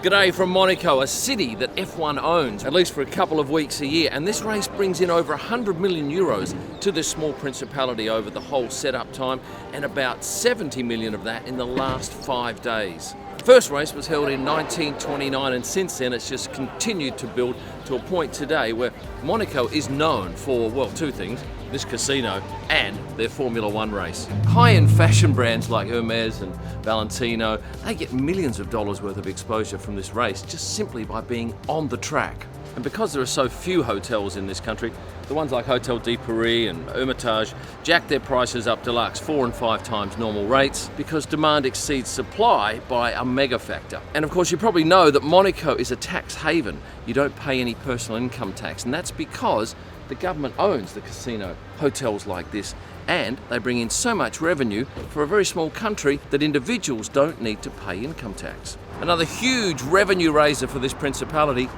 G'day from Monaco, a city that F1 owns, at least for a couple of weeks a year, and this race brings in over 100 million euros to this small principality over the whole setup time, and about 70 million of that in the last 5 days. The first race was held in 1929, and since then it's just continued to build to a point today where Monaco is known for, well, two things: this casino and their Formula One race. High-end fashion brands like Hermes and Valentino, they get millions of dollars worth of exposure from this race just simply by being on the track. And because there are so few hotels in this country, the ones like Hotel de Paris and Hermitage jack their prices up deluxe 4 and 5 times normal rates because demand exceeds supply by a mega factor. And of course you probably know that Monaco is a tax haven. You don't pay any personal income tax, and that's because the government owns the casino, hotels like this, and they bring in so much revenue for a very small country that individuals don't need to pay income tax. Another huge revenue raiser for this principality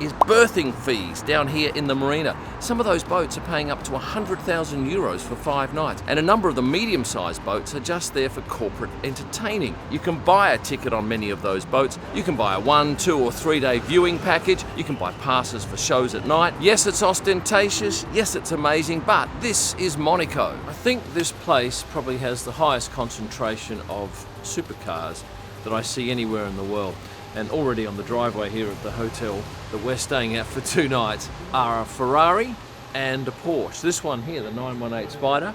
is berthing fees down here in the marina. Some of those boats are paying up to 100,000 euros for 5 nights, and a number of the medium-sized boats are just there for corporate entertaining. You can buy a ticket on many of those boats. You can buy a 1, 2 or 3 day viewing package. You can buy passes for shows at night. Yes, it's ostentatious. Yes, it's amazing, but this is Monaco. I think this place probably has the highest concentration of supercars that I see anywhere in the world. And already on the driveway here at the hotel that we're staying at for 2 nights are a Ferrari and a Porsche. This one here, the 918 Spider,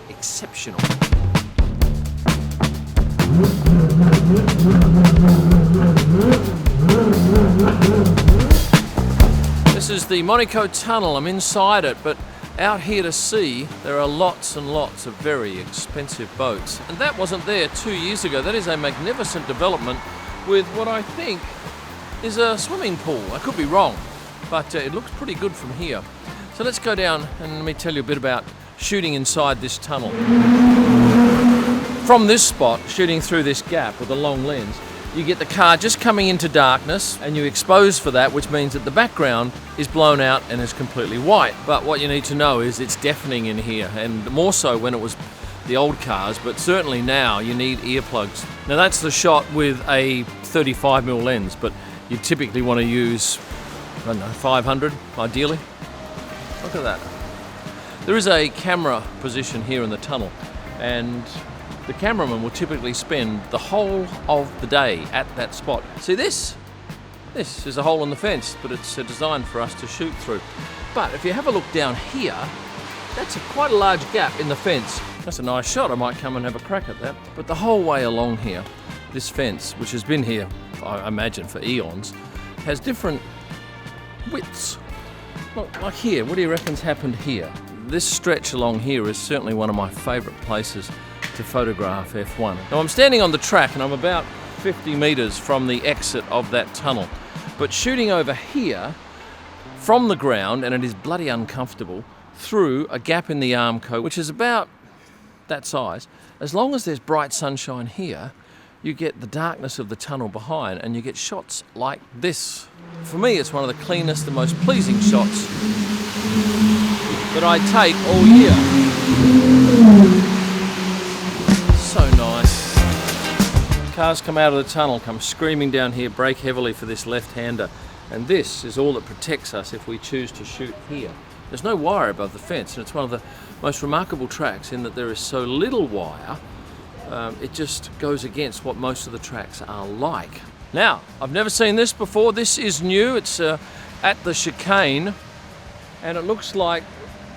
exceptional. This is the Monaco Tunnel. I'm inside it, but out here to sea, there are lots and lots of very expensive boats. And that wasn't there 2 years ago. That is a magnificent development with what I think is a swimming pool. I could be wrong, but it looks pretty good from here. So let's go down and let me tell you a bit about shooting inside this tunnel. From this spot, shooting through this gap with a long lens, you get the car just coming into darkness and you expose for that, which means that the background is blown out and is completely white. But what you need to know is it's deafening in here, and more so when it was the old cars, but certainly now you need earplugs. Now that's the shot with a 35mm lens, but you typically want to use, I don't know, 500 ideally. Look at that. There is a camera position here in the tunnel, and the cameraman will typically spend the whole of the day at that spot. See this? This is a hole in the fence, but it's designed for us to shoot through. But if you have a look down here, that's quite a large gap in the fence. That's a nice shot. I might come and have a crack at that. But the whole way along here, this fence, which has been here, I imagine, for eons, has different widths. Like here, what do you reckon's happened here? This stretch along here is certainly one of my favourite places to photograph F1. Now I'm standing on the track and I'm about 50 metres from the exit of that tunnel. But shooting over here from the ground, and it is bloody uncomfortable, through a gap in the Armco, which is about that size. As long as there's bright sunshine here, you get the darkness of the tunnel behind and you get shots like this. For me, it's one of the cleanest and most pleasing shots that I take all year. So nice. Cars come out of the tunnel, come screaming down here, brake heavily for this left-hander, and this is all that protects us if we choose to shoot here. There's no wire above the fence, and it's one of the most remarkable tracks in that there is so little wire. It just goes against what most of the tracks are like. Now, I've never seen this before. This is new. It's at the chicane, and it looks like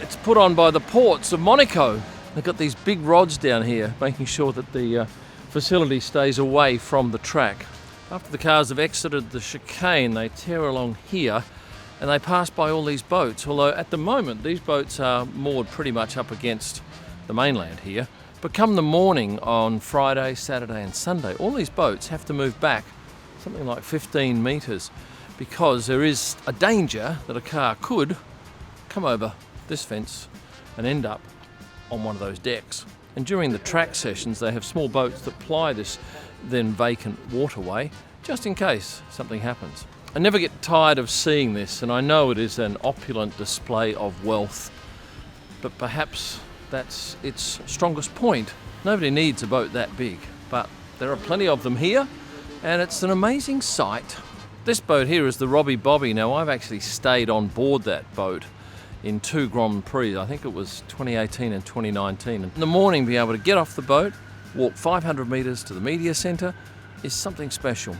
it's put on by the ports of Monaco. They've got these big rods down here, making sure that the facility stays away from the track. After the cars have exited the chicane, they tear along here, and they pass by all these boats, although at the moment these boats are moored pretty much up against the mainland here. But come the morning on Friday, Saturday and Sunday, all these boats have to move back something like 15 metres because there is a danger that a car could come over this fence and end up on one of those decks. And during the track sessions they have small boats that ply this then vacant waterway just in case something happens. I never get tired of seeing this, and I know it is an opulent display of wealth, but perhaps that's its strongest point. Nobody needs a boat that big, but there are plenty of them here, and it's an amazing sight This boat here is the Robbie Bobby. Now, I've actually stayed on board that boat in 2 Grand Prix. I think it was 2018 and 2019. And in the morning, being able to get off the boat, walk 500 metres to the media centre is something special.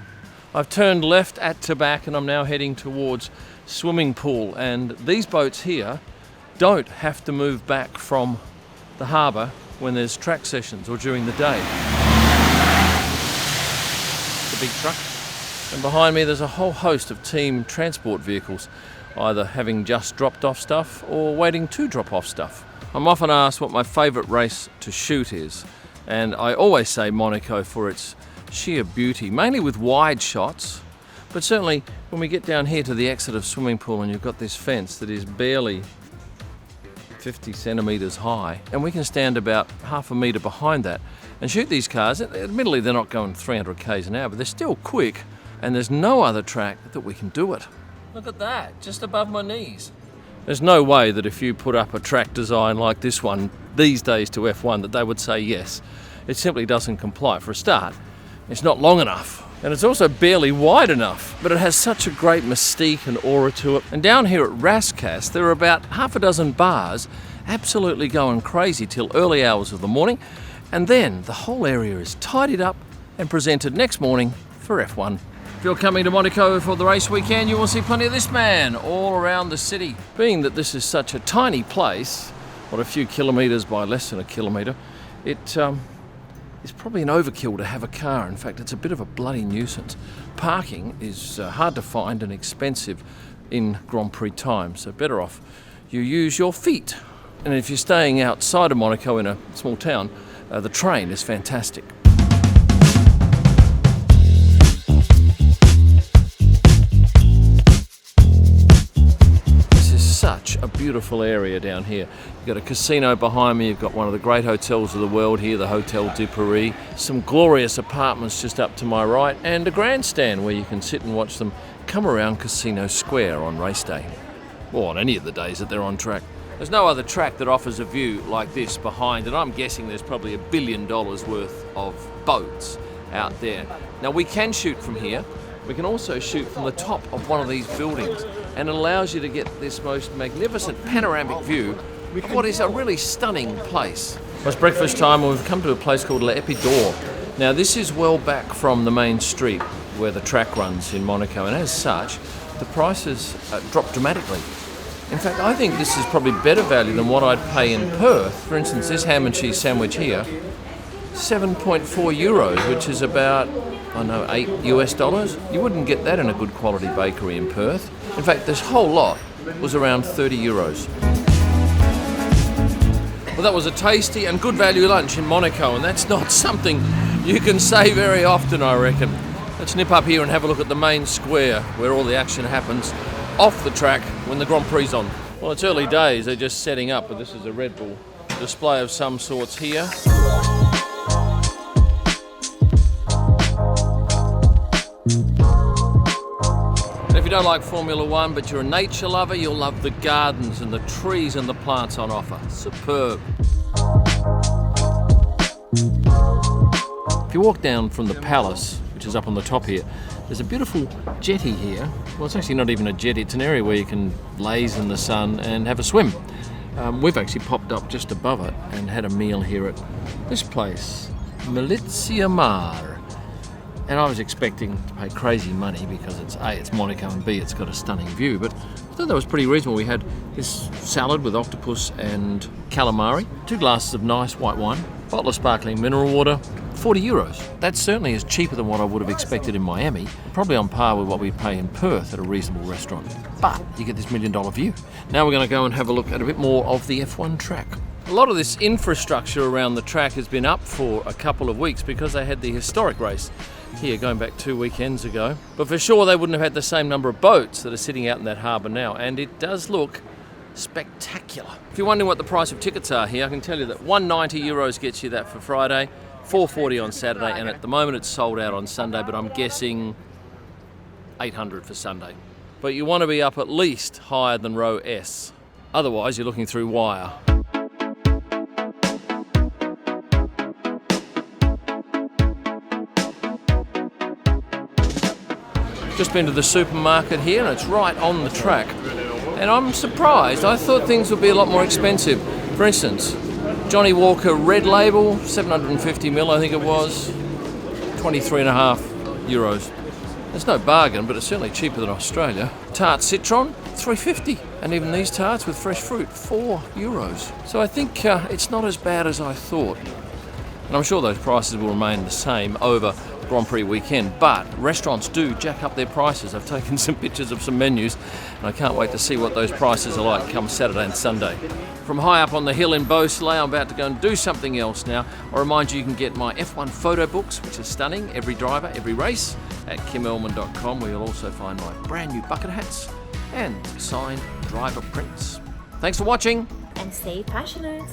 I've turned left at Tabac and I'm now heading towards Swimming Pool. And these boats here don't have to move back from the harbour when there's track sessions or during the day. The big truck. And behind me there's a whole host of team transport vehicles, either having just dropped off stuff or waiting to drop off stuff. I'm often asked what my favourite race to shoot is, and I always say Monaco for its sheer beauty, mainly with wide shots, but certainly when we get down here to the exit of Swimming Pool and you've got this fence that is barely 50 centimetres high, and we can stand about half a metre behind that and shoot these cars. Admittedly, they're not going 300 k's an hour, but they're still quick, and there's no other track that we can do it. Look at that, just above my knees. There's no way that if you put up a track design like this one these days to F1 that they would say yes. It simply doesn't comply. For a start, it's not long enough, and it's also barely wide enough, but it has such a great mystique and aura to it. And down here at Rascasse, there are about half a dozen bars absolutely going crazy till early hours of the morning, and then the whole area is tidied up and presented next morning for F1. If you're coming to Monaco for the race weekend, you will see plenty of this man all around the city. Being that this is such a tiny place, what, a few kilometres by less than a kilometre, it's probably an overkill to have a car. In fact, it's a bit of a bloody nuisance. Parking is hard to find and expensive in Grand Prix time, so better off you use your feet. And if you're staying outside of Monaco in a small town, the train is fantastic. Such a beautiful area down here. You've got a casino behind me, you've got one of the great hotels of the world here, the Hotel de Paris, some glorious apartments just up to my right, and a grandstand where you can sit and watch them come around Casino Square on race day, or on any of the days that they're on track. There's no other track that offers a view like this behind, and I'm guessing there's probably $1 billion worth of boats out there. Now, we can shoot from here. We can also shoot from the top of one of these buildings, and it allows you to get this most magnificent panoramic view of what is a really stunning place. Well, it's breakfast time and we've come to a place called L'Epidore. Now, this is well back from the main street where the track runs in Monaco, and as such, the prices drop dramatically. In fact, I think this is probably better value than what I'd pay in Perth. For instance, this ham and cheese sandwich here, 7.4 euros, which is about, $8 US. You wouldn't get that in a good quality bakery in Perth. In fact, this whole lot was around 30 euros. Well, that was a tasty and good value lunch in Monaco, and that's not something you can say very often, I reckon. Let's nip up here and have a look at the main square where all the action happens off the track when the Grand Prix on. Well, it's early days, they're just setting up, but this is a Red Bull display of some sorts here. And if you don't like Formula One, but you're a nature lover, you'll love the gardens and the trees and the plants on offer. Superb. If you walk down from the palace, which is up on the top here, there's a beautiful jetty here. Well, it's actually not even a jetty, it's an area where you can laze in the sun and have a swim. We've actually popped up just above it and had a meal here at this place, Milizia Mar. And I was expecting to pay crazy money because it's A, it's Monaco, and B, it's got a stunning view, but I thought that was pretty reasonable. We had this salad with octopus and calamari, 2 glasses of nice white wine, bottle of sparkling mineral water, 40 euros. That certainly is cheaper than what I would have expected in Miami, probably on par with what we pay in Perth at a reasonable restaurant. But you get this $1 million view. Now we're going to go and have a look at a bit more of the F1 track. A lot of this infrastructure around the track has been up for a couple of weeks because they had the historic race here going back 2 weekends ago. But for sure they wouldn't have had the same number of boats that are sitting out in that harbour now, and it does look spectacular. If you're wondering what the price of tickets are here, I can tell you that 190 euros gets you that for Friday, 440 on Saturday, and at the moment it's sold out on Sunday, but I'm guessing 800 for Sunday. But you want to be up at least higher than row S, otherwise you're looking through wire. Just been to the supermarket here and it's right on the track. And I'm surprised. I thought things would be a lot more expensive. For instance, Johnny Walker Red Label, 750ml I think it was, 23.5 euros. It's no bargain, but it's certainly cheaper than Australia. Tart Citron, 3.50. And even these tarts with fresh fruit, 4 euros. So I think it's not as bad as I thought. And I'm sure those prices will remain the same over Grand Prix weekend, but restaurants do jack up their prices. I've taken some pictures of some menus and I can't wait to see what those prices are like come Saturday and Sunday. From high up on the hill in Beausoleil, I'm about to go and do something else now. I remind you can get my F1 photo books, which are stunning, every driver, every race, at kimelman.com, where you'll also find my brand new bucket hats and signed driver prints. Thanks for watching. And stay passionate.